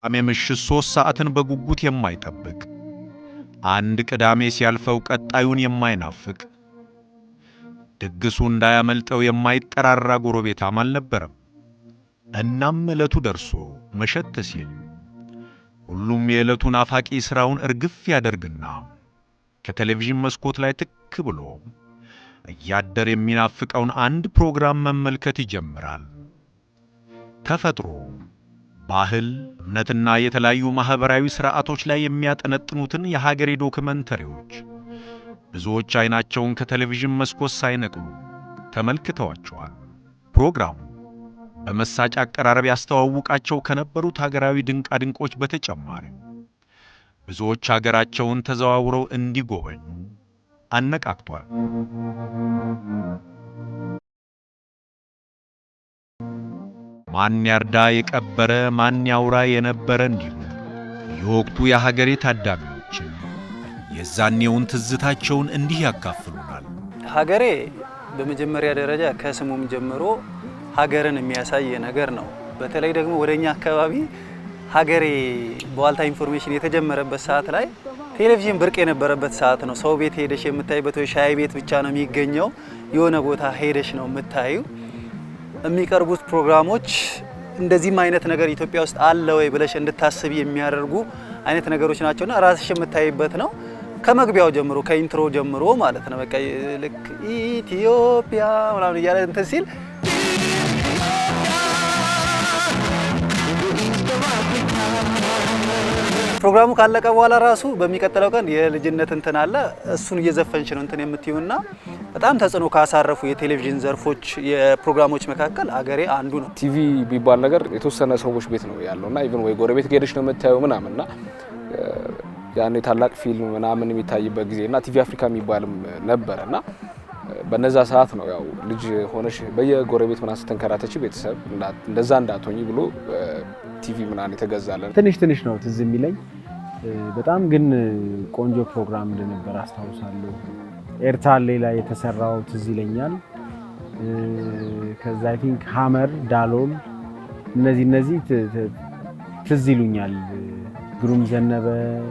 ምሽት 3 ሰዓትን በጉጉት የማይጠብቅ አንድ ቅዳሜ ሲያልፈው ቀጣዩን የማይናፍቅ ድግሱ እንዳያመልጠው የማይጠራራ ጎረቤታም አልነበረም። እናም ዕለቱ ደርሶ መሸት ሲል ሁሉም የዕለቱን ናፋቂ ሥራውን እርግፍ ያደርግና ከቴሌቪዥን መስኮት ላይ ትክ ብሎ እያደር የሚናፍቀውን አንድ ፕሮግራም መመልከት ይጀምራል። ተፈጥሮ፣ ባህል፣ እምነትና የተለያዩ ማህበራዊ ሥርዓቶች ላይ የሚያጠነጥኑትን የሀገሬ ዶክመንተሪዎች ብዙዎች አይናቸውን ከቴሌቪዥን መስኮት ሳይነቅሉ ተመልክተዋቸዋል። ፕሮግራሙ በመሳጭ አቀራረብ ያስተዋውቃቸው ከነበሩት ሀገራዊ ድንቃድንቆች በተጨማሪ ብዙዎች ሀገራቸውን ተዘዋውረው እንዲጎበኙ አነቃቅቷል። ማን ያርዳ የቀበረ ማን ያውራ የነበረ እንዲሉ የወቅቱ የሀገሬ ታዳሚዎችን የዛኔውን ትዝታቸውን እንዲህ ያካፍሉናል። ሀገሬ በመጀመሪያ ደረጃ ከስሙም ጀምሮ ሀገርን የሚያሳይ ነገር ነው። በተለይ ደግሞ ወደኛ አካባቢ ሀገሬ በዋልታ ኢንፎርሜሽን የተጀመረበት ሰዓት ላይ ቴሌቪዥን ብርቅ የነበረበት ሰዓት ነው። ሰው ቤት ሄደሽ የምታይበት ወይ ሻይ ቤት ብቻ ነው የሚገኘው። የሆነ ቦታ ሄደሽ ነው የምታዩ። የሚቀርቡት ፕሮግራሞች እንደዚህም አይነት ነገር ኢትዮጵያ ውስጥ አለ ወይ ብለሽ እንድታስቢ የሚያደርጉ አይነት ነገሮች ናቸውና ራስሽ የምታይበት ነው። ከመግቢያው ጀምሮ ከኢንትሮ ጀምሮ ማለት ነው። በቃ ልክ ኢትዮጵያ ምናምን እያለ እንትን ሲል ፕሮግራሙ ካለቀ በኋላ ራሱ በሚቀጥለው ቀን የልጅነት እንትን አለ። እሱን እየዘፈንሽ ነው እንትን የምትዩና በጣም ተጽዕኖ ካሳረፉ የቴሌቪዥን ዘርፎች የፕሮግራሞች መካከል ሀገሬ አንዱ ነው። ቲቪ ቢባል ነገር የተወሰነ ሰዎች ቤት ነው ያለውና ኢቭን ወይ ጎረቤት ሄደሽ ነው የምታየው ምናምንና ያኔ ታላቅ ፊልም ምናምን የሚታይበት ጊዜና ቲቪ አፍሪካ የሚባልም ነበርና በነዛ ሰዓት ነው ያው ልጅ ሆነሽ በየጎረቤት ምናምን ስተንከራተች ቤተሰብ እንደዛ እንዳትሆኚ ብሎ ቲቪ ምናምን የተገዛለን። ትንሽ ነው ትዝ የሚለኝ። በጣም ግን ቆንጆ ፕሮግራም እንደነበር አስታውሳለሁ። ኤርታሌ ላይ የተሰራው ትዝ ይለኛል። ከዛ አይ ቲንክ ሀመር፣ ዳሎል እነዚህ ትዝ ይሉኛል። ግሩም ዘነበ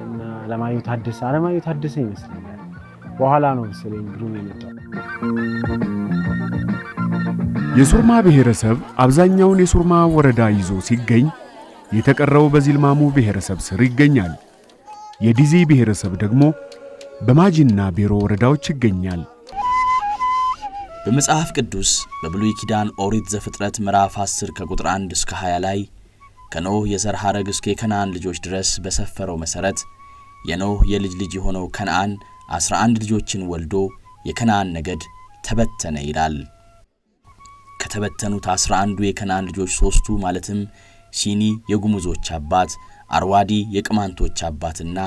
እና አለማየሁ ታደሰ ይመስለኛል። በኋላ ነው መሰለኝ ግሩም የመጣው። የሱርማ ብሔረሰብ አብዛኛውን የሱርማ ወረዳ ይዞ ሲገኝ የተቀረው በዚልማሙ ብሔረሰብ ስር ይገኛል። የዲዚ ብሔረሰብ ደግሞ በማጂና ቤሮ ወረዳዎች ይገኛል። በመጽሐፍ ቅዱስ በብሉይ ኪዳን ኦሪት ዘፍጥረት ምዕራፍ 10 ከቁጥር 1 እስከ 20 ላይ ከኖህ የዘር ሐረግ እስከ የከነዓን ልጆች ድረስ በሰፈረው መሠረት የኖህ የልጅ ልጅ የሆነው ከነዓን 11 ልጆችን ወልዶ የከነዓን ነገድ ተበተነ ይላል። ከተበተኑት 11ዱ የከነዓን ልጆች 3ቱ ማለትም ሲኒ የጉሙዞች አባት፣ አርዋዲ የቅማንቶች አባትና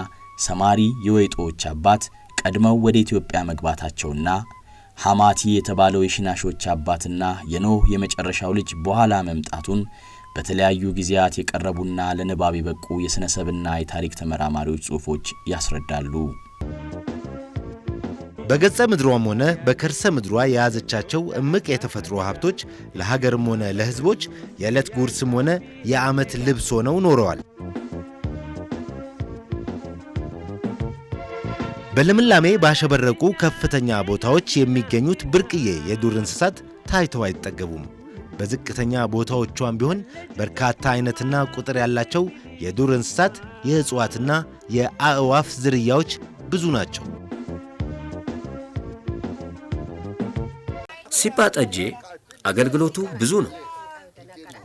ሰማሪ የወይጦዎች አባት ቀድመው ወደ ኢትዮጵያ መግባታቸውና ሐማቲ የተባለው የሽናሾች አባትና የኖህ የመጨረሻው ልጅ በኋላ መምጣቱን በተለያዩ ጊዜያት የቀረቡና ለንባብ የበቁ የሥነሰብና የታሪክ ተመራማሪዎች ጽሑፎች ያስረዳሉ። በገጸ ምድሯም ሆነ በከርሰ ምድሯ የያዘቻቸው እምቅ የተፈጥሮ ሀብቶች ለሀገርም ሆነ ለሕዝቦች የዕለት ጉርስም ሆነ የዓመት ልብስ ሆነው ኖረዋል። በልምላሜ ባሸበረቁ ከፍተኛ ቦታዎች የሚገኙት ብርቅዬ የዱር እንስሳት ታይተው አይጠገቡም። በዝቅተኛ ቦታዎቿም ቢሆን በርካታ አይነትና ቁጥር ያላቸው የዱር እንስሳት፣ የእጽዋትና የአእዋፍ ዝርያዎች ብዙ ናቸው። ሲፓ ጠጄ አገልግሎቱ ብዙ ነው።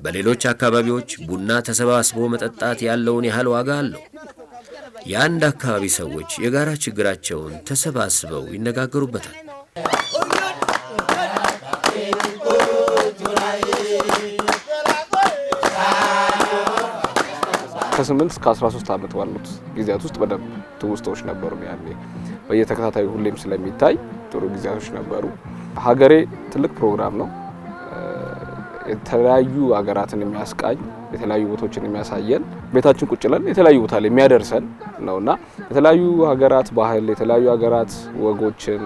በሌሎች አካባቢዎች ቡና ተሰባስቦ መጠጣት ያለውን ያህል ዋጋ አለው። የአንድ አካባቢ ሰዎች የጋራ ችግራቸውን ተሰባስበው ይነጋገሩበታል። ከ8 እስከ 13 ዓመት ባሉት ጊዜያት ውስጥ በደንብ ትውስታዎች ነበሩ። ያኔ በየተከታታዩ ሁሌም ስለሚታይ ጥሩ ጊዜያቶች ነበሩ። ሀገሬ ትልቅ ፕሮግራም ነው። የተለያዩ ሀገራትን የሚያስቃኝ የተለያዩ ቦታዎችን የሚያሳየን ቤታችን ቁጭ ብለን የተለያዩ ቦታ ላይ የሚያደርሰን ነውና የተለያዩ ሀገራት ባህል የተለያዩ ሀገራት ወጎችን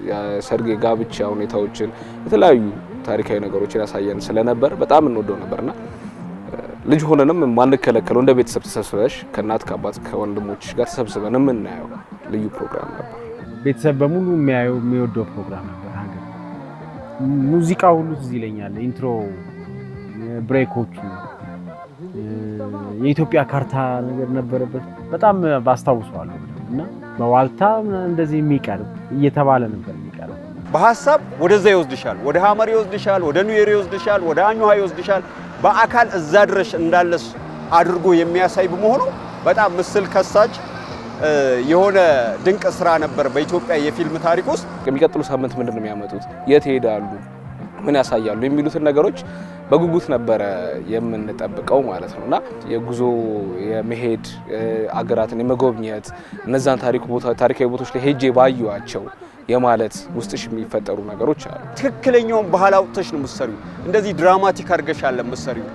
የሰርግ ጋብቻ ሁኔታዎችን የተለያዩ ታሪካዊ ነገሮችን ያሳየን ስለነበር በጣም እንወደው ነበርና ልጅ ሆነንም ማንከለከለው እንደ ቤተሰብ ተሰብስበሽ ከእናት ከአባት ከወንድሞች ጋር ተሰብስበን የምናየው ልዩ ፕሮግራም ነበር። ቤተሰብ በሙሉ የሚወደው ፕሮግራም ነበር። ሀገር ሙዚቃ ሁሉ ትዝ ይለኛል። ኢንትሮ ብሬኮቹ የኢትዮጵያ ካርታ ነገር ነበረበት። በጣም ባስታውሰዋለሁ እና በዋልታ እንደዚህ የሚቀርብ እየተባለ ነበር የሚቀርብ። በሐሳብ ወደዛ ይወስድሻል፣ ወደ ሐመር ይወስድሻል፣ ወደ ኑዌር ይወስድሻል፣ ወደ አኙሃ ይወስድሻል። በአካል እዛ ድረስ እንዳለስ አድርጎ የሚያሳይ በመሆኑ በጣም ምስል ከሳች የሆነ ድንቅ ስራ ነበር በኢትዮጵያ የፊልም ታሪክ ውስጥ። የሚቀጥሉ ሳምንት ምንድነው የሚያመጡት፣ የት ሄዳሉ፣ ምን ያሳያሉ የሚሉትን ነገሮች በጉጉት ነበረ የምንጠብቀው ማለት ነውና የጉዞ የመሄድ አገራትን የመጎብኘት እነዛን ታሪካዊ ቦታዎች ላይ ሄጄ ባዩዋቸው የማለት ውስጥሽ የሚፈጠሩ ነገሮች አሉ። ትክክለኛውን ባህል አውጥተሽ ነው የምትሰሪው። እንደዚህ ድራማቲክ አድርገሽ አለ የምትሰሪው።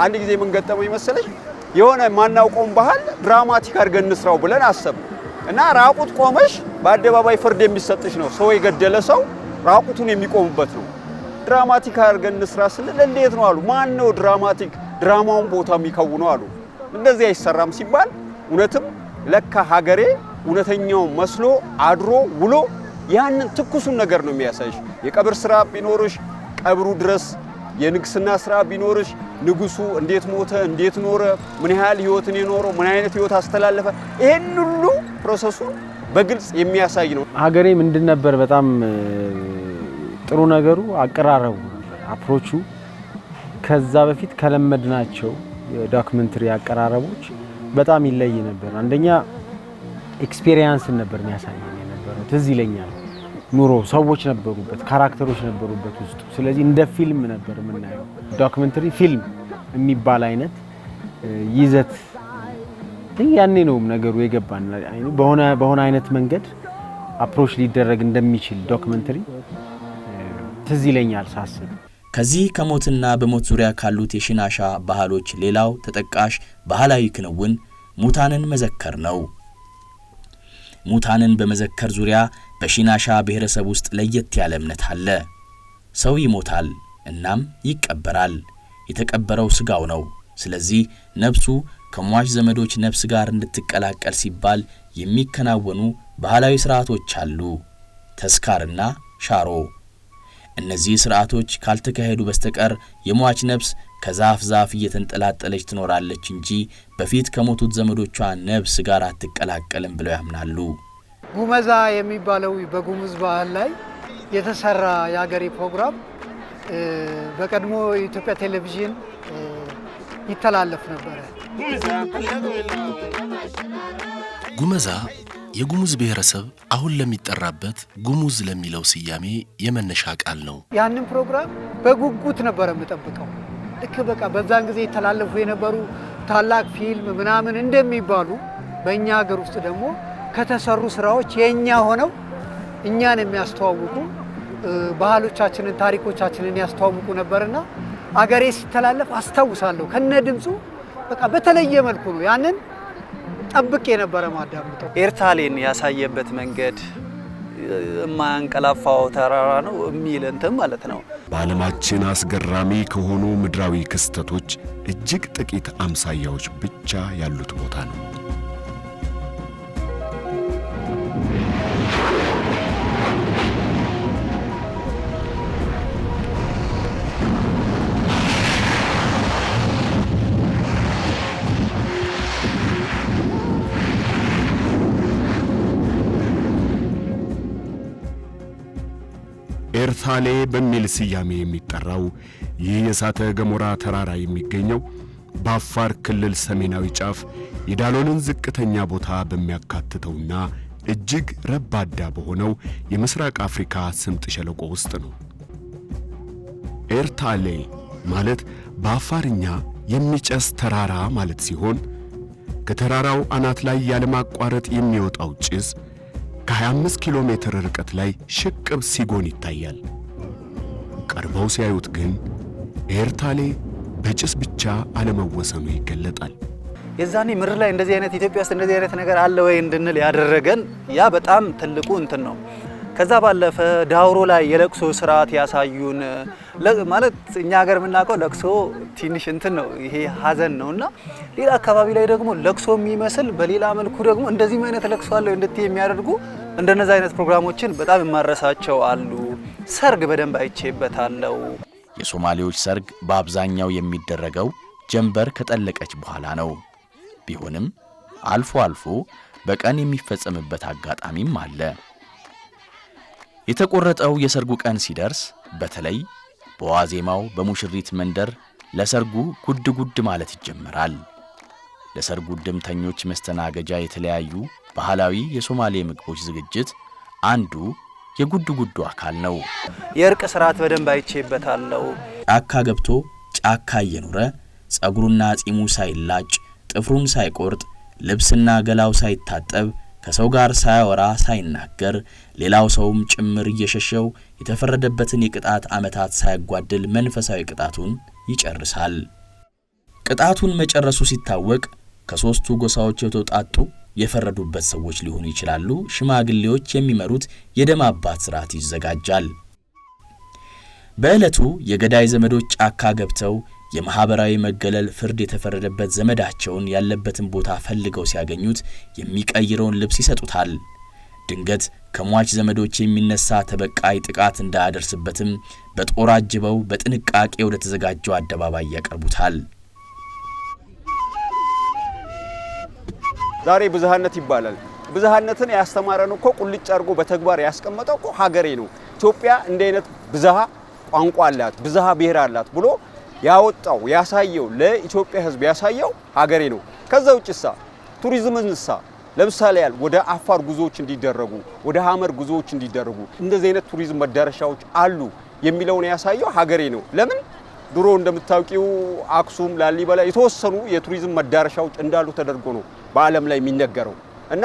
አንድ ጊዜ ምን ገጠመኝ መሰለሽ፣ የሆነ ማናውቀውን ባህል ድራማቲክ አድርገን እንስራው ብለን አሰብ እና ራቁት ቆመሽ በአደባባይ ፍርድ የሚሰጥሽ ነው። ሰው የገደለ ሰው ራቁቱን የሚቆምበት ነው። ድራማቲክ አድርገን እንስራ ስንል እንዴት ነው አሉ። ማን ነው ድራማውን ቦታ የሚከውነው አሉ። እንደዚህ አይሰራም ሲባል እውነትም ለካ ሀገሬ እውነተኛው መስሎ አድሮ ውሎ ያንን ትኩሱን ነገር ነው የሚያሳይሽ። የቀብር ስራ ቢኖርሽ ቀብሩ ድረስ የንግስና ስራ ቢኖርሽ ንጉሱ እንዴት ሞተ፣ እንዴት ኖረ፣ ምን ያህል ህይወትን የኖረው፣ ምን አይነት ህይወት አስተላለፈ፣ ይሄን ሁሉ ፕሮሰሱን በግልጽ የሚያሳይ ነው። ሀገሬ ምንድን ነበር በጣም ጥሩ ነገሩ አቀራረቡ ነበር፣ አፕሮቹ ከዛ በፊት ከለመድናቸው የዶክመንተሪ አቀራረቦች በጣም ይለይ ነበር። አንደኛ ኤክስፒሪየንስን ነበር የሚያሳየን የነበረው። ትዝ ይለኛል ኑሮ ሰዎች ነበሩበት፣ ካራክተሮች ነበሩበት ውስጡ። ስለዚህ እንደ ፊልም ነበር የምናየው። ዶክመንተሪ ፊልም የሚባል አይነት ይዘት ያኔ ነው ነገሩ የገባን። በሆነ አይነት መንገድ አፕሮች ሊደረግ እንደሚችል ዶክመንተሪ ትዝ ይለኛል ሳስብ። ከዚህ ከሞትና በሞት ዙሪያ ካሉት የሽናሻ ባህሎች ሌላው ተጠቃሽ ባህላዊ ክንውን ሙታንን መዘከር ነው። ሙታንን በመዘከር ዙሪያ በሽናሻ ብሔረሰብ ውስጥ ለየት ያለ እምነት አለ። ሰው ይሞታል፣ እናም ይቀበራል። የተቀበረው ስጋው ነው። ስለዚህ ነፍሱ ከሟች ዘመዶች ነፍስ ጋር እንድትቀላቀል ሲባል የሚከናወኑ ባህላዊ ሥርዓቶች አሉ። ተስካርና ሻሮ። እነዚህ ሥርዓቶች ካልተካሄዱ በስተቀር የሟች ነፍስ ከዛፍ ዛፍ እየተንጠላጠለች ትኖራለች እንጂ በፊት ከሞቱት ዘመዶቿ ነፍስ ጋር አትቀላቀልም ብለው ያምናሉ። ጉመዛ የሚባለው በጉሙዝ ባህል ላይ የተሰራ የሀገሬ ፕሮግራም በቀድሞ የኢትዮጵያ ቴሌቪዥን ይተላለፍ ነበረ። ጉመዛ የጉሙዝ ብሔረሰብ አሁን ለሚጠራበት ጉሙዝ ለሚለው ስያሜ የመነሻ ቃል ነው። ያንን ፕሮግራም በጉጉት ነበር የምጠብቀው። ልክ በቃ በዛን ጊዜ የተላለፉ የነበሩ ታላቅ ፊልም ምናምን እንደሚባሉ በእኛ ሀገር ውስጥ ደግሞ ከተሰሩ ስራዎች የኛ ሆነው እኛን የሚያስተዋውቁ ባህሎቻችንን ታሪኮቻችንን ያስተዋውቁ ነበርና አገሬ ሲተላለፍ አስታውሳለሁ ከነ ድምፁ በቃ በተለየ መልኩ ነው ያንን ጠብቄ የነበረ ማዳምጠው። ኤርታሌን ያሳየበት መንገድ የማያንቀላፋው ተራራ ነው የሚል እንትን ማለት ነው። በዓለማችን አስገራሚ ከሆኑ ምድራዊ ክስተቶች እጅግ ጥቂት አምሳያዎች ብቻ ያሉት ቦታ ነው። ኤርታሌ በሚል ስያሜ የሚጠራው ይህ የእሳተ ገሞራ ተራራ የሚገኘው በአፋር ክልል ሰሜናዊ ጫፍ የዳሎልን ዝቅተኛ ቦታ በሚያካትተውና እጅግ ረባዳ በሆነው የምስራቅ አፍሪካ ስምጥ ሸለቆ ውስጥ ነው። ኤርታሌ ማለት በአፋርኛ የሚጨስ ተራራ ማለት ሲሆን ከተራራው አናት ላይ ያለማቋረጥ የሚወጣው ጭስ ከ25 ኪሎ ሜትር ርቀት ላይ ሽቅብ ሲጎን ይታያል። ቀርበው ሲያዩት ግን ኤርታሌ በጭስ ብቻ አለመወሰኑ ይገለጣል። የዛኔ ምድር ላይ እንደዚህ አይነት ኢትዮጵያ ውስጥ እንደዚህ አይነት ነገር አለ ወይ እንድንል ያደረገን ያ በጣም ትልቁ እንትን ነው። ከዛ ባለፈ ዳውሮ ላይ የለቅሶ ስርዓት ያሳዩን ማለት እኛ ሀገር የምናውቀው ለቅሶ ትንሽ እንትን ነው፣ ይሄ ሀዘን ነውና ሌላ አካባቢ ላይ ደግሞ ለቅሶ የሚመስል በሌላ መልኩ ደግሞ እንደዚህ አይነት ለቅሶ አለው እንድትይ የሚያደርጉ እንደነዛ አይነት ፕሮግራሞችን በጣም የማረሳቸው አሉ። ሰርግ በደንብ አይቼበታለሁ። የሶማሌዎች ሰርግ በአብዛኛው የሚደረገው ጀንበር ከጠለቀች በኋላ ነው። ቢሆንም አልፎ አልፎ በቀን የሚፈጸምበት አጋጣሚም አለ። የተቆረጠው የሰርጉ ቀን ሲደርስ በተለይ በዋዜማው በሙሽሪት መንደር ለሰርጉ ጉድ ጉድ ማለት ይጀምራል። ለሰርጉ ድምተኞች መስተናገጃ የተለያዩ ባህላዊ የሶማሌ ምግቦች ዝግጅት አንዱ የጉድ ጉዱ አካል ነው። የእርቅ ስርዓት በደንብ አይቼበታለሁ። ጫካ ገብቶ ጫካ እየኖረ ጸጉሩና ጺሙ ሳይላጭ ጥፍሩን ሳይቆርጥ ልብስና ገላው ሳይታጠብ ከሰው ጋር ሳያወራ ሳይናገር ሌላው ሰውም ጭምር እየሸሸው የተፈረደበትን የቅጣት ዓመታት ሳይጓድል መንፈሳዊ ቅጣቱን ይጨርሳል። ቅጣቱን መጨረሱ ሲታወቅ ከሶስቱ ጎሳዎች የተውጣጡ የፈረዱበት ሰዎች ሊሆኑ ይችላሉ ሽማግሌዎች የሚመሩት የደም አባት ሥርዓት ይዘጋጃል። በዕለቱ የገዳይ ዘመዶች ጫካ ገብተው የማህበራዊ መገለል ፍርድ የተፈረደበት ዘመዳቸውን ያለበትን ቦታ ፈልገው ሲያገኙት የሚቀይረውን ልብስ ይሰጡታል። ድንገት ከሟች ዘመዶች የሚነሳ ተበቃይ ጥቃት እንዳያደርስበትም በጦር አጅበው በጥንቃቄ ወደ ተዘጋጀው አደባባይ ያቀርቡታል። ዛሬ ብዝሃነት ይባላል። ብዝሃነትን ያስተማረን እኮ ቁልጭ አድርጎ በተግባር ያስቀመጠው እኮ ሀገሬ ነው። ኢትዮጵያ እንደ አይነት ብዝሃ ቋንቋ አላት፣ ብዝሃ ብሔር አላት ብሎ ያወጣው ያሳየው ለኢትዮጵያ ሕዝብ ያሳየው ሀገሬ ነው። ከዛ ውጭሳ ቱሪዝምንሳ ለምሳሌ ያል ወደ አፋር ጉዞዎች እንዲደረጉ ወደ ሐመር ጉዞዎች እንዲደረጉ እንደዚህ አይነት ቱሪዝም መዳረሻዎች አሉ የሚለውን ያሳየው ሀገሬ ነው። ለምን ድሮ እንደምታውቂው አክሱም፣ ላሊበላ የተወሰኑ የቱሪዝም መዳረሻዎች እንዳሉ ተደርጎ ነው በዓለም ላይ የሚነገረው እና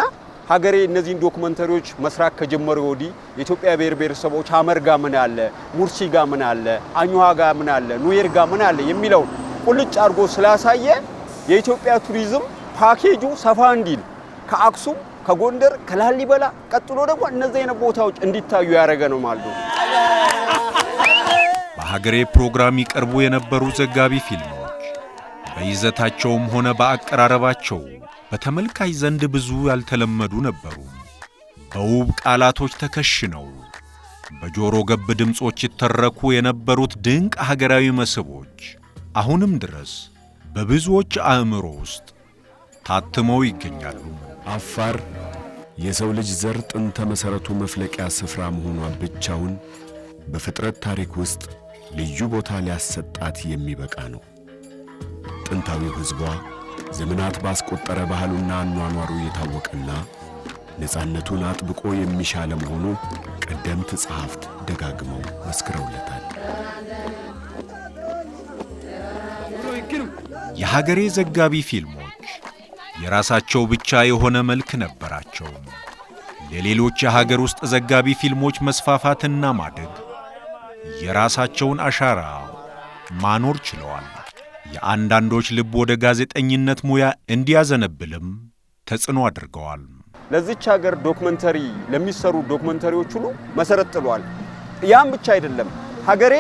ሀገሬ እነዚህን ዶክመንተሪዎች መስራት ከጀመረ ወዲህ የኢትዮጵያ ብሔር ብሔረሰቦች ሐመር ጋር ምን አለ፣ ሙርሲ ጋር ምን አለ፣ አኝዋ ጋር ምን አለ፣ ኑዌር ጋር ምን አለ የሚለው ቁልጭ አድርጎ ስላሳየ የኢትዮጵያ ቱሪዝም ፓኬጁ ሰፋ እንዲል ከአክሱም ከጎንደር ከላሊበላ ቀጥሎ ደግሞ እነዚህ አይነት ቦታዎች እንዲታዩ ያደረገ ነው ማለት ነው። በሀገሬ ፕሮግራም ይቀርቡ የነበሩ ዘጋቢ ፊልሞች በይዘታቸውም ሆነ በአቀራረባቸው በተመልካች ዘንድ ብዙ ያልተለመዱ ነበሩ። በውብ ቃላቶች ተከሽነው በጆሮ ገብ ድምጾች ይተረኩ የነበሩት ድንቅ ሀገራዊ መስህቦች አሁንም ድረስ በብዙዎች አእምሮ ውስጥ ታትመው ይገኛሉ። አፋር የሰው ልጅ ዘር ጥንተ መሠረቱ መፍለቂያ ስፍራ መሆኗ ብቻውን በፍጥረት ታሪክ ውስጥ ልዩ ቦታ ሊያሰጣት የሚበቃ ነው። ጥንታዊው ሕዝቧ ዘመናት ባስቆጠረ ባህሉና አኗኗሩ የታወቀና ነፃነቱን አጥብቆ የሚሻ ለመሆኑ ቀደምት ጸሐፍት ደጋግመው መስክረውለታል። የሀገሬ ዘጋቢ ፊልሞች የራሳቸው ብቻ የሆነ መልክ ነበራቸው። ለሌሎች የሀገር ውስጥ ዘጋቢ ፊልሞች መስፋፋትና ማደግ የራሳቸውን አሻራ ማኖር ችለዋል። የአንዳንዶች ልብ ወደ ጋዜጠኝነት ሙያ እንዲያዘነብልም ተጽዕኖ አድርገዋል። ለዚች ሀገር ዶክመንተሪ ለሚሰሩ ዶክመንተሪዎች ሁሉ መሰረት ጥሏል። ያም ብቻ አይደለም። ሀገሬ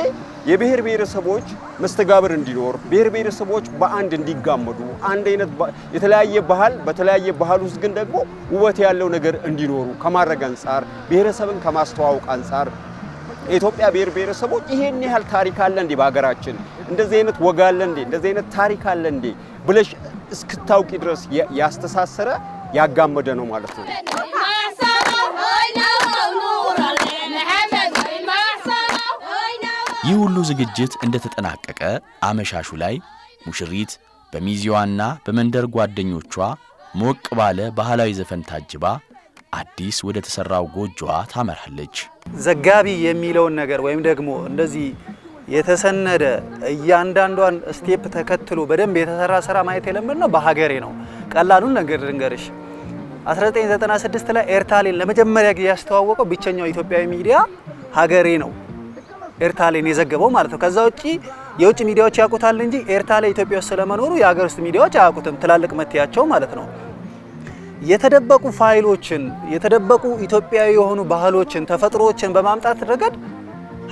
የብሔር ብሔረሰቦች መስተጋብር እንዲኖር፣ ብሔር ብሔረሰቦች በአንድ እንዲጋመዱ፣ አንድ አይነት የተለያየ ባህል በተለያየ ባህል ውስጥ ግን ደግሞ ውበት ያለው ነገር እንዲኖሩ ከማድረግ አንጻር፣ ብሔረሰብን ከማስተዋወቅ አንጻር የኢትዮጵያ ብሔር ብሔረሰቦች ይሄን ያህል ታሪክ አለ እንዴ በሀገራችን እንደዚህ አይነት ወግ አለ እንዴ እንደዚህ አይነት ታሪክ አለ እንዴ ብለሽ እስክታውቂ ድረስ ያስተሳሰረ ያጋመደ ነው ማለት ነው። ይህ ሁሉ ዝግጅት እንደተጠናቀቀ አመሻሹ ላይ ሙሽሪት በሚዜዋና በመንደር ጓደኞቿ ሞቅ ባለ ባህላዊ ዘፈን ታጅባ አዲስ ወደ ተሰራው ጎጆዋ ታመራለች። ዘጋቢ የሚለውን ነገር ወይም ደግሞ እንደዚህ የተሰነደ እያንዳንዷን ስቴፕ ተከትሎ በደንብ የተሰራ ስራ ማየት የለመድነው በሀገሬ ነው። ቀላሉን ነገር ልንገርሽ፣ 1996 ላይ ኤርታሌን ለመጀመሪያ ጊዜ ያስተዋወቀው ብቸኛው ኢትዮጵያዊ ሚዲያ ሀገሬ ነው። ኤርታሌን የዘገበው ማለት ነው። ከዛ ውጪ የውጭ ሚዲያዎች ያውቁታል እንጂ ኤርታሌ ኢትዮጵያ ውስጥ ስለመኖሩ የሀገር ውስጥ ሚዲያዎች አያውቁትም። ትላልቅ መትያቸው ማለት ነው። የተደበቁ ፋይሎችን የተደበቁ ኢትዮጵያዊ የሆኑ ባህሎችን ተፈጥሮዎችን በማምጣት ረገድ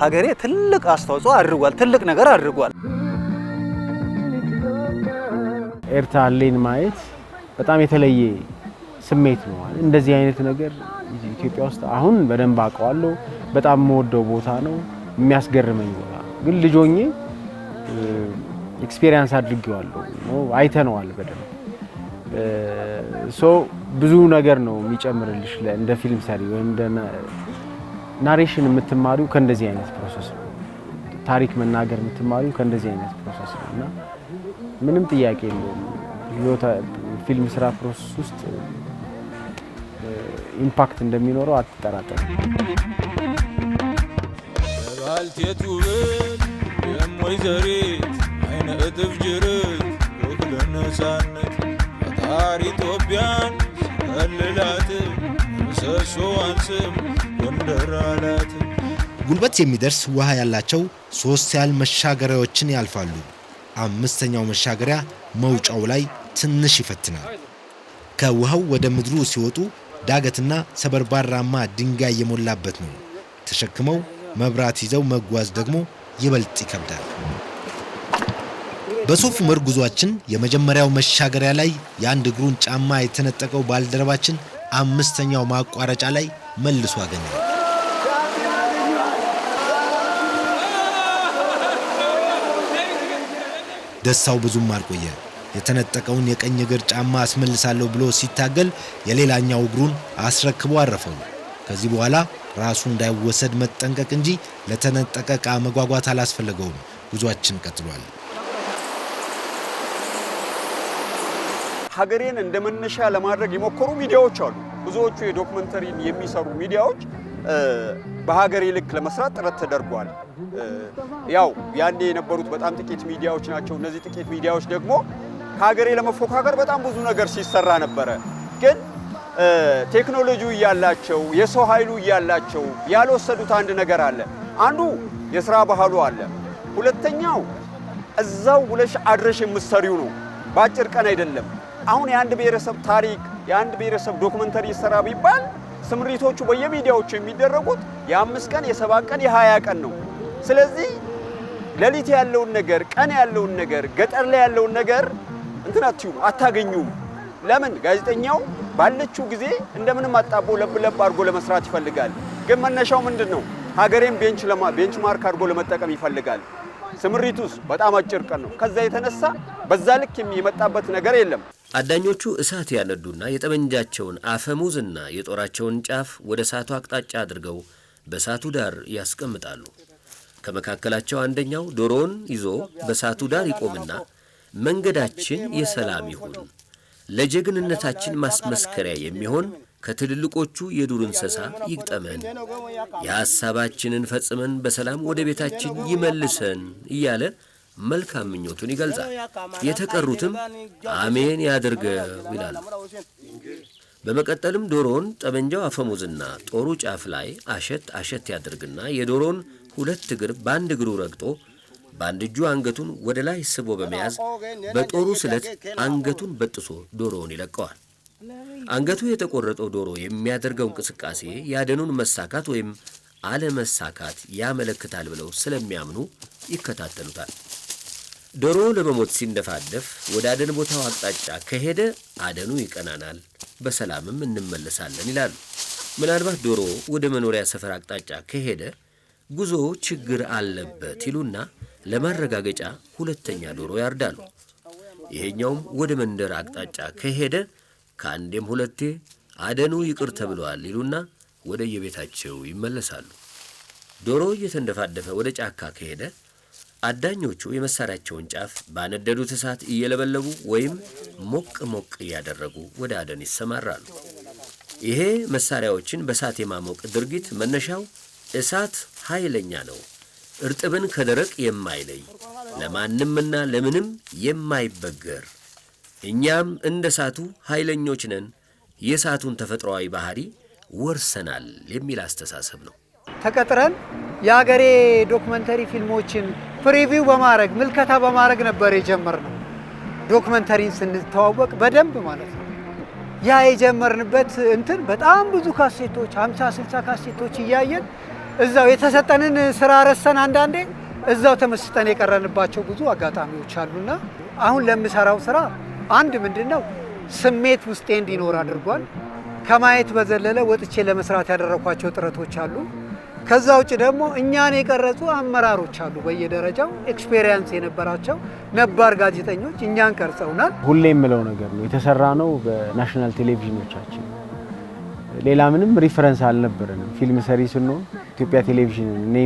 ሀገሬ ትልቅ አስተዋጽኦ አድርጓል። ትልቅ ነገር አድርጓል። ኤርታሌን ማየት በጣም የተለየ ስሜት ነው። እንደዚህ አይነት ነገር ኢትዮጵያ ውስጥ አሁን በደንብ አውቀዋለሁ። በጣም የምወደው ቦታ ነው። የሚያስገርመኝ ቦታ ነው። ግን ልጅ ሆኜ ኤክስፒሪየንስ አድርጌዋለሁ ነው አይተነዋል በደንብ ብዙ ነገር ነው የሚጨምርልሽ እንደ ፊልም ሰሪ ወይም እንደ ናሬሽን የምትማሪው ከእንደዚህ አይነት ፕሮሰስ ነው። ታሪክ መናገር የምትማሪው ከእንደዚህ አይነት ፕሮሰስ ነው እና ምንም ጥያቄ የለውም ፊልም ስራ ፕሮሰስ ውስጥ ኢምፓክት እንደሚኖረው አትጠራጠር። ባልቴቱ ብል የሞይዘሪት አይነ እጥፍ ጅርት ወክለነሳነት ፈጣሪ ኢትዮጵያን ሰልላት ምሰሶዋን ስም ጎንደር አላት። ጉልበት የሚደርስ ውሃ ያላቸው 3 ያህል መሻገሪያዎችን ያልፋሉ። 5ኛው መሻገሪያ መውጫው ላይ ትንሽ ይፈትናል። ከውሃው ወደ ምድሩ ሲወጡ ዳገትና ሰበርባራማ ድንጋይ የሞላበት ነው። ተሸክመው መብራት ይዘው መጓዝ ደግሞ ይበልጥ ይከብዳል። በሶፍ ዑመር ጉዟችን የመጀመሪያው መሻገሪያ ላይ የአንድ እግሩን ጫማ የተነጠቀው ባልደረባችን 5ኛው ማቋረጫ ላይ መልሶ አገኘው። ደስታው ብዙም አልቆየ። የተነጠቀውን የቀኝ እግር ጫማ አስመልሳለሁ ብሎ ሲታገል የሌላኛው እግሩን አስረክቦ አረፈው። ከዚህ በኋላ ራሱ እንዳይወሰድ መጠንቀቅ እንጂ ለተነጠቀ ዕቃ መጓጓት አላስፈለገውም። ጉዟችን ቀጥሏል። ሀገሬን እንደመነሻ ለማድረግ የሞከሩ ሚዲያዎች አሉ። ብዙዎቹ የዶክመንተሪን የሚሰሩ ሚዲያዎች በሀገሬ ልክ ለመስራት ጥረት ተደርጓል። ያው ያኔ የነበሩት በጣም ጥቂት ሚዲያዎች ናቸው። እነዚህ ጥቂት ሚዲያዎች ደግሞ ከሀገሬ ለመፎካከር በጣም ብዙ ነገር ሲሰራ ነበረ። ግን ቴክኖሎጂው እያላቸው የሰው ኃይሉ እያላቸው ያልወሰዱት አንድ ነገር አለ። አንዱ የሥራ ባህሉ አለ። ሁለተኛው እዛው ውለሽ አድረሽ የምትሰሪው ነው። በአጭር ቀን አይደለም። አሁን የአንድ ብሔረሰብ ታሪክ የአንድ ብሔረሰብ ዶክመንተሪ ይሰራ ቢባል ስምሪቶቹ በየሚዲያዎቹ የሚደረጉት የ5 ቀን የ7 ቀን የ20 ቀን ነው። ስለዚህ ሌሊት ያለውን ነገር ቀን ያለውን ነገር ገጠር ላይ ያለውን ነገር እንትናችሁ አታገኙም። ለምን? ጋዜጠኛው ባለችው ጊዜ እንደምንም አጣቦ ለብ አድርጎ ለመስራት ይፈልጋል። ግን መነሻው ምንድነው? ሀገሬን ቤንች ማርክ አድርጎ ለመጠቀም ይፈልጋል። ስምሪቱስ በጣም አጭር ቀን ነው። ከዛ የተነሳ በዛ ልክ የሚመጣበት ነገር የለም። አዳኞቹ እሳት ያነዱና የጠመንጃቸውን አፈሙዝና የጦራቸውን ጫፍ ወደ እሳቱ አቅጣጫ አድርገው በእሳቱ ዳር ያስቀምጣሉ። ከመካከላቸው አንደኛው ዶሮውን ይዞ በእሳቱ ዳር ይቆምና መንገዳችን የሰላም ይሁን፣ ለጀግንነታችን ማስመስከሪያ የሚሆን ከትልልቆቹ የዱር እንስሳ ይግጠመን፣ የሐሳባችንን ፈጽመን በሰላም ወደ ቤታችን ይመልሰን እያለ መልካም ምኞቱን ይገልጻል። የተቀሩትም አሜን ያድርገው ይላሉ። በመቀጠልም ዶሮውን ጠመንጃው አፈሙዝና ጦሩ ጫፍ ላይ አሸት ያደርግና የዶሮውን 2 እግር በአንድ እግሩ ረግጦ በአንድ እጁ አንገቱን ወደ ላይ ስቦ በመያዝ በጦሩ ስለት አንገቱን በጥሶ ዶሮውን ይለቀዋል። አንገቱ የተቆረጠው ዶሮ የሚያደርገው እንቅስቃሴ የአደኑን መሳካት ወይም አለመሳካት ያመለክታል ብለው ስለሚያምኑ ይከታተሉታል። ዶሮ ለመሞት ሲንደፋደፍ ወደ አደን ቦታው አቅጣጫ ከሄደ አደኑ ይቀናናል፣ በሰላምም እንመለሳለን ይላሉ። ምናልባት ዶሮ ወደ መኖሪያ ሰፈር አቅጣጫ ከሄደ ጉዞ ችግር አለበት ይሉና ለማረጋገጫ 2ኛ ዶሮ ያርዳሉ። ይሄኛውም ወደ መንደር አቅጣጫ ከሄደ ከአንዴም 2 አደኑ ይቅር ተብሏል ይሉና ወደ የቤታቸው ይመለሳሉ። ዶሮ እየተንደፋደፈ ወደ ጫካ ከሄደ አዳኞቹ የመሳሪያቸውን ጫፍ ባነደዱት እሳት እየለበለቡ ወይም ሞቅ እያደረጉ ወደ አደን ይሰማራሉ። ይሄ መሳሪያዎችን በእሳት የማሞቅ ድርጊት መነሻው እሳት ኃይለኛ ነው፣ እርጥብን ከደረቅ የማይለይ ለማንምና ለምንም የማይበገር፣ እኛም እንደ እሳቱ ኃይለኞች ነን፣ የእሳቱን ተፈጥሯዊ ባህሪ ወርሰናል የሚል አስተሳሰብ ነው። ተቀጥረን የሀገሬ ዶክመንተሪ ፊልሞችን ፕሪቪው በማድረግ ምልከታ በማድረግ ነበር የጀመርነው። ዶክመንተሪን ስንተዋወቅ በደንብ ማለት ነው። ያ የጀመርንበት እንትን በጣም ብዙ ካሴቶች 50 60 ካሴቶች እያየን እዛው የተሰጠንን ስራ ረሰን አንዳንዴ እዛው ተመስጠን የቀረንባቸው ብዙ አጋጣሚዎች አሉና አሁን ለምሰራው ስራ አንድ ምንድነው ስሜት ውስጤ እንዲኖር አድርጓል። ከማየት በዘለለ ወጥቼ ለመስራት ያደረኳቸው ጥረቶች አሉ። ከዛ ውጭ ደግሞ እኛን የቀረጹ አመራሮች አሉ በየደረጃው ኤክስፔሪየንስ የነበራቸው ነባር ጋዜጠኞች እኛን ቀርጸውናል። ሁሌ የምለው ነገር ነው የተሰራ ነው በናሽናል ቴሌቪዥኖቻችን። ሌላ ምንም ሪፈረንስ አልነበረንም። ፊልም ሰሪ ስንሆን ኢትዮጵያ ቴሌቪዥን እኔ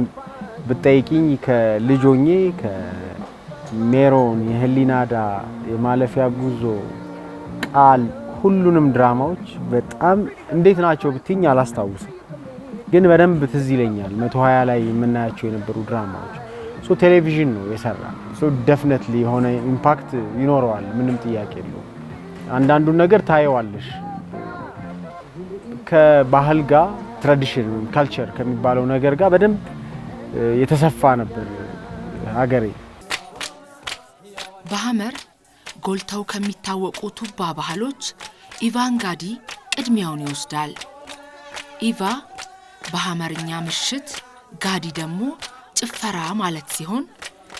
ብጠይቂኝ ከልጆኜ ከሜሮን የህሊናዳ የማለፊያ ጉዞ ቃል ሁሉንም ድራማዎች በጣም እንዴት ናቸው ብትኝ አላስታውስም፣ ግን በደንብ ትዝ ይለኛል 120 ላይ የምናያቸው የነበሩ ድራማዎች። ሶ ቴሌቪዥን ነው የሰራ ሶ ዴፊኒትሊ የሆነ ኢምፓክት ይኖረዋል፣ ምንም ጥያቄ የለውም። አንዳንዱን ነገር ታየዋለሽ ከባህል ጋር ትራዲሽን ካልቸር ከሚባለው ነገር ጋር በደንብ የተሰፋ ነበር ሀገሬ። በሐመር ጎልተው ከሚታወቁ ቱባ ባህሎች ኢቫንጋዲ ቅድሚያውን ይወስዳል። ኢቫ በሐመርኛ ምሽት፣ ጋዲ ደግሞ ጭፈራ ማለት ሲሆን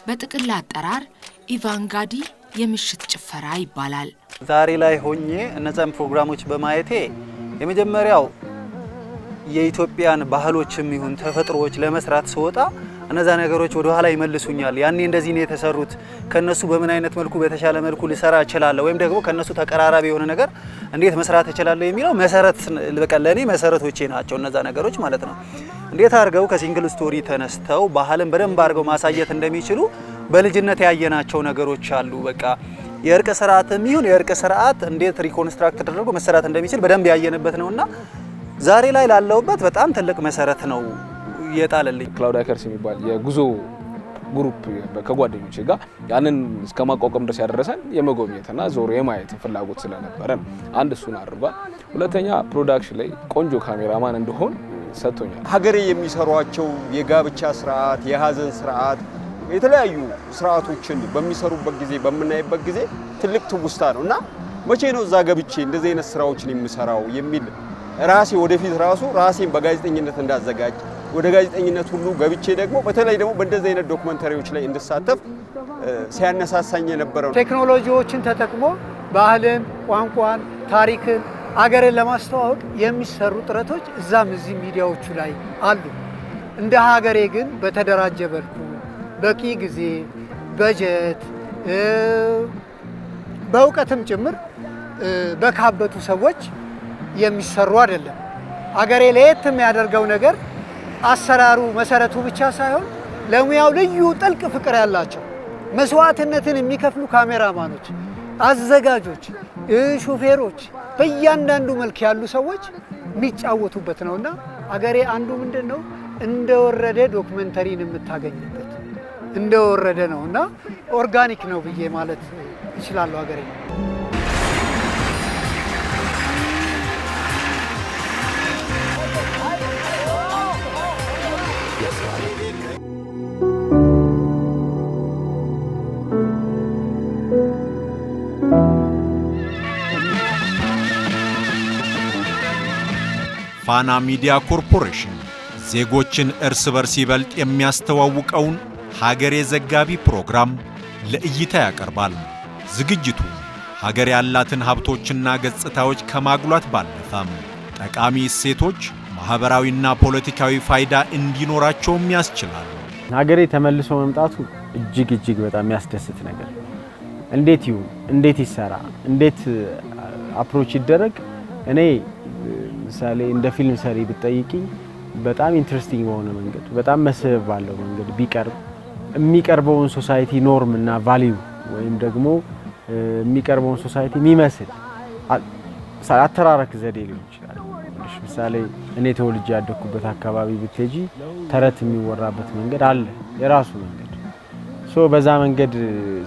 በጥቅል አጠራር ኢቫንጋዲ የምሽት ጭፈራ ይባላል። ዛሬ ላይ ሆኜ እነዛን ፕሮግራሞች በማየቴ የመጀመሪያው የኢትዮጵያን ባህሎችም ይሁን ተፈጥሮዎች ለመስራት ስወጣ እነዛ ነገሮች ወደ ኋላ ይመልሱኛል። ያኔ እንደዚህ ነው የተሰሩት፣ ከነሱ በምን አይነት መልኩ በተሻለ መልኩ ልሰራ እችላለሁ ወይም ደግሞ ከነሱ ተቀራራቢ የሆነ ነገር እንዴት መስራት እችላለሁ የሚለው መሰረት በቃ ለኔ መሰረቶቼ ናቸው እነዛ ነገሮች ማለት ነው። እንዴት አድርገው ከሲንግል ስቶሪ ተነስተው ባህልን በደንብ አድርገው ማሳየት እንደሚችሉ በልጅነት ያየናቸው ነገሮች አሉ። በቃ የእርቅ ስርዓትም ይሁን የእርቅ ስርዓት እንዴት ሪኮንስትራክት ተደርጎ መሰራት እንደሚችል በደንብ ያየንበት ነውና ዛሬ ላይ ላለውበት በጣም ትልቅ መሰረት ነው የጣለልኝ። ክላውድ ሃይከርስ የሚባል የጉዞ ግሩፕ ከጓደኞቼ ጋር ያንን እስከ ማቋቋም ድረስ ያደረሰን የመጎብኘትና ዞሮ የማየት ፍላጎት ስለነበረን አንድ እሱን አድርጓል። ሁለተኛ ፕሮዳክሽን ላይ ቆንጆ ካሜራማን እንደሆን ሰጥቶኛል። ሀገሬ የሚሰሯቸው የጋብቻ ስርዓት፣ የሀዘን ስርዓት፣ የተለያዩ ስርዓቶችን በሚሰሩበት ጊዜ በምናይበት ጊዜ ትልቅ ትውስታ ነው እና መቼ ነው እዛ ገብቼ እንደዚህ አይነት ስራዎችን የምሰራው የሚል ራሴ ወደፊት ራሴን በጋዜጠኝነት እንዳዘጋጅ ወደ ጋዜጠኝነት ሁሉ ገብቼ ደግሞ በተለይ ደግሞ በእንደዚህ አይነት ዶክመንተሪዎች ላይ እንድሳተፍ ሲያነሳሳኝ የነበረው ቴክኖሎጂዎችን ተጠቅሞ ባህልን፣ ቋንቋን፣ ታሪክን፣ አገርን ለማስተዋወቅ የሚሰሩ ጥረቶች እዛም እዚህ ሚዲያዎቹ ላይ አሉ። እንደ ሀገሬ ግን በተደራጀ መልኩ በቂ ጊዜ፣ በጀት፣ በእውቀትም ጭምር በካበቱ ሰዎች የሚሰሩ አይደለም። አገሬ ለየት የሚያደርገው ነገር አሰራሩ መሰረቱ ብቻ ሳይሆን ለሙያው ልዩ ጥልቅ ፍቅር ያላቸው መስዋዕትነትን የሚከፍሉ ካሜራማኖች፣ አዘጋጆች፣ ሹፌሮች በእያንዳንዱ መልክ ያሉ ሰዎች የሚጫወቱበት ነውና አገሬ አንዱ ምንድነው እንደወረደ ዶክመንተሪን የምታገኝበት እንደወረደ ነውና ኦርጋኒክ ነው ብዬ ማለት ይችላል አገሬ። ፋና ሚዲያ ኮርፖሬሽን ዜጎችን እርስ በርስ ይበልጥ የሚያስተዋውቀውን ሀገሬ ዘጋቢ ፕሮግራም ለእይታ ያቀርባል። ዝግጅቱ ሀገር ያላትን ሀብቶችና ገጽታዎች ከማጉላት ባለፈም ጠቃሚ እሴቶች፣ ማህበራዊና ፖለቲካዊ ፋይዳ እንዲኖራቸውም ያስችላል። ሀገሬ ተመልሶ መምጣቱ እጅግ በጣም የሚያስደስት ነገር። እንዴት ይሁን፣ እንዴት ይሰራ፣ እንዴት አፕሮች ይደረግ እኔ ምሳሌ እንደ ፊልም ሰሪ ብትጠይቂኝ በጣም ኢንትረስቲንግ በሆነ መንገድ በጣም መስህብ ባለው መንገድ ቢቀርብ የሚቀርበውን ሶሳይቲ ኖርም እና ቫልዩ ወይም ደግሞ የሚቀርበውን ሶሳይቲ የሚመስል አተራረክ ዘዴ ሊሆን ይችላል። ምሳሌ እኔ ተወልጄ ያደኩበት አካባቢ ብትሄጂ ተረት የሚወራበት መንገድ አለ የራሱ መንገድ። በዛ መንገድ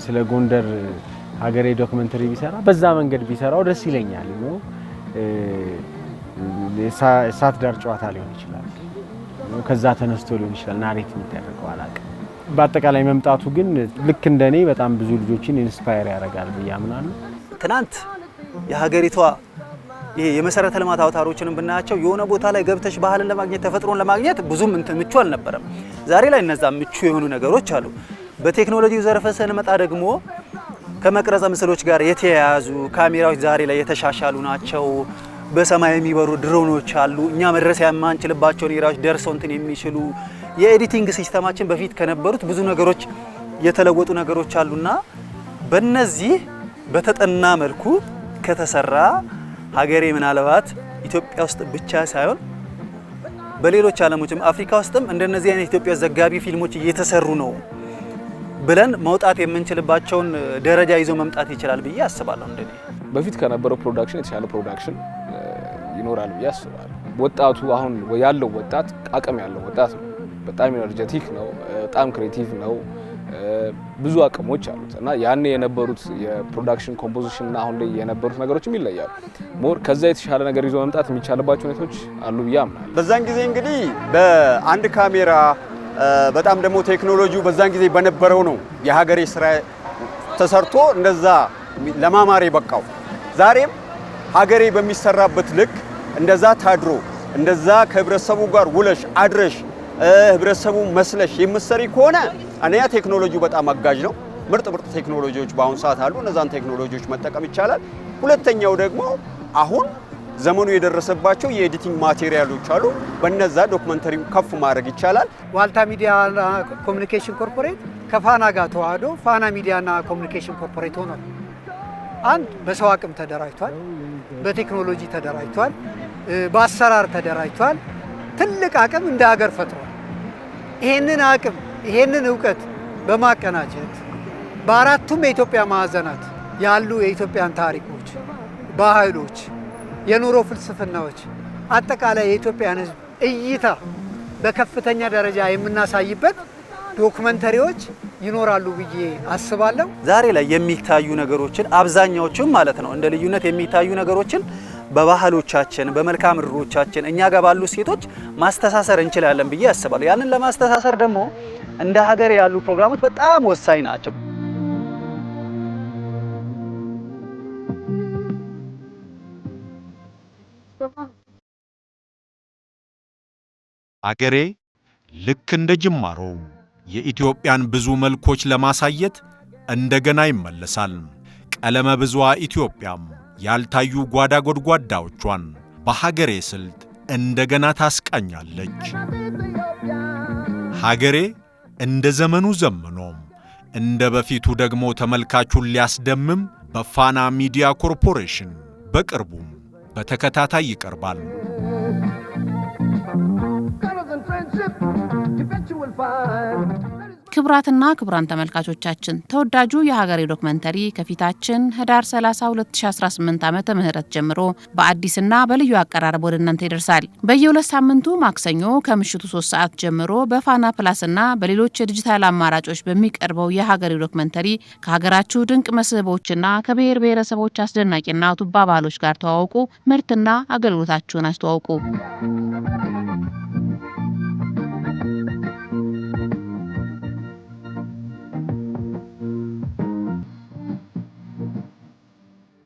ስለ ጎንደር ሀገሬ ዶክመንተሪ ቢሰራ በዛ መንገድ ቢሰራው ደስ ይለኛል። እሳት ዳር ጨዋታ ሊሆን ይችላል። ከዛ ተነስቶ ሊሆን ይችላል ናሬት የሚደረገው አላውቅም። በአጠቃላይ መምጣቱ ግን ልክ እንደኔ በጣም ብዙ ልጆችን ኢንስፓየር ያደርጋል ብዬ አምናለሁ። ትናንት የሀገሪቷ ይሄ የመሰረተ ልማት አውታሮችንም ብናያቸው የሆነ ቦታ ላይ ገብተሽ ባህልን ለማግኘት ተፈጥሮን ለማግኘት ብዙም ምቹ አልነበረም። ዛሬ ላይ እነዛ ምቹ የሆኑ ነገሮች አሉ። በቴክኖሎጂው ዘርፍ ስንመጣ ደግሞ ከመቅረጸ ምስሎች ጋር የተያያዙ ካሜራዎች ዛሬ ላይ የተሻሻሉ ናቸው። በሰማይ የሚበሩ ድሮኖች አሉ። እኛ መድረስ የማንችልባቸው ኤሪያዎች ደርሰው እንትን የሚችሉ የኤዲቲንግ ሲስተማችን በፊት ከነበሩት ብዙ ነገሮች የተለወጡ ነገሮች አሉና በእነዚህ በተጠና መልኩ ከተሰራ ሀገሬ ምናልባት ኢትዮጵያ ውስጥ ብቻ ሳይሆን በሌሎች ዓለሞችም አፍሪካ ውስጥም እንደነዚህ አይነት ኢትዮጵያ ዘጋቢ ፊልሞች እየተሰሩ ነው ብለን መውጣት የምንችልባቸውን ደረጃ ይዞ መምጣት ይችላል ብዬ አስባለሁ። እንደኔ በፊት ከነበረው ፕሮዳክሽን የተሻለ ፕሮዳክሽን ይኖራል ብዬ አስባለሁ። ወጣቱ አሁን ያለው ወጣት አቅም ያለው ወጣት ነው። በጣም ኢነርጄቲክ ነው፣ በጣም ክሬቲቭ ነው፣ ብዙ አቅሞች አሉት እና ያኔ የነበሩት የፕሮዳክሽን ኮምፖዚሽን እና አሁን ላይ የነበሩት ነገሮችም ይለያሉ። ሞር ከዛ የተሻለ ነገር ይዞ መምጣት የሚቻልባቸው ሁኔታዎች አሉ ብዬ አምናለሁ። በዛን ጊዜ እንግዲህ በአንድ ካሜራ በጣም ደግሞ ቴክኖሎጂው በዛን ጊዜ በነበረው ነው የሀገሬ ስራ ተሰርቶ እንደዛ ለማማሬ በቃው። ዛሬም ሀገሬ በሚሰራበት ልክ እንደዛ ታድሮ እንደዛ ከህብረተሰቡ ጋር ውለሽ አድረሽ ህብረተሰቡ መስለሽ የምትሰሪ ከሆነ አንደኛ ቴክኖሎጂው በጣም አጋዥ ነው። ምርጥ ቴክኖሎጂዎች በአሁኑ ሰዓት አሉ። እነዛን ቴክኖሎጂዎች መጠቀም ይቻላል። ሁለተኛው ደግሞ አሁን ዘመኑ የደረሰባቸው የኤዲቲንግ ማቴሪያሎች አሉ። በነዛ ዶክመንተሪው ከፍ ማድረግ ይቻላል። ዋልታ ሚዲያና ኮሚኒኬሽን ኮርፖሬት ከፋና ጋር ተዋህዶ ፋና ሚዲያና ኮሚኒኬሽን ኮርፖሬት ሆኗል። አንድ በሰው አቅም ተደራጅቷል፣ በቴክኖሎጂ ተደራጅቷል፣ በአሰራር ተደራጅቷል። ትልቅ አቅም እንደ ሀገር ፈጥሯል። ይሄንን አቅም ይሄንን እውቀት በማቀናጀት በአራቱም የኢትዮጵያ ማዕዘናት ያሉ የኢትዮጵያን ታሪኮች፣ ባህሎች፣ የኑሮ ፍልስፍናዎች አጠቃላይ የኢትዮጵያን ሕዝብ እይታ በከፍተኛ ደረጃ የምናሳይበት ዶክመንተሪዎች ይኖራሉ ብዬ አስባለሁ። ዛሬ ላይ የሚታዩ ነገሮችን አብዛኛዎቹም ማለት ነው እንደ ልዩነት የሚታዩ ነገሮችን በባህሎቻችን በመልክዓ ምድሮቻችን እኛ ጋር ባሉ ሴቶች ማስተሳሰር እንችላለን ብዬ አስባለሁ። ያንን ለማስተሳሰር ደግሞ እንደ ሀገር ያሉ ፕሮግራሞች በጣም ወሳኝ ናቸው። አገሬ ልክ እንደ ጅማሮ የኢትዮጵያን ብዙ መልኮች ለማሳየት እንደገና ይመለሳል። ቀለመ ብዙዋ ኢትዮጵያም ያልታዩ ጓዳ ጎድጓዳዎቿን በሀገሬ ስልት እንደገና ታስቃኛለች። ሀገሬ እንደ ዘመኑ ዘመኖም እንደ በፊቱ ደግሞ ተመልካቹን ሊያስደምም በፋና ሚዲያ ኮርፖሬሽን በቅርቡም በተከታታይ ይቀርባል። ክቡራትና ክቡራን ተመልካቾቻችን ተወዳጁ የሀገሬ ዶክመንተሪ ከፊታችን ህዳር 30 2018 ዓመተ ምህረት ጀምሮ በአዲስና በልዩ አቀራረብ ወደ እናንተ ይደርሳል። በየሁለት ሳምንቱ ማክሰኞ ከምሽቱ 3 ሰዓት ጀምሮ በፋና ፕላስና በሌሎች የዲጂታል አማራጮች በሚቀርበው የሀገሬ ዶክመንተሪ ከሀገራችሁ ድንቅ መስህቦችና ከብሔር ብሔረሰቦች አስደናቂና ቱባ ባህሎች ጋር ተዋውቁ። ምርትና አገልግሎታችሁን አስተዋውቁ።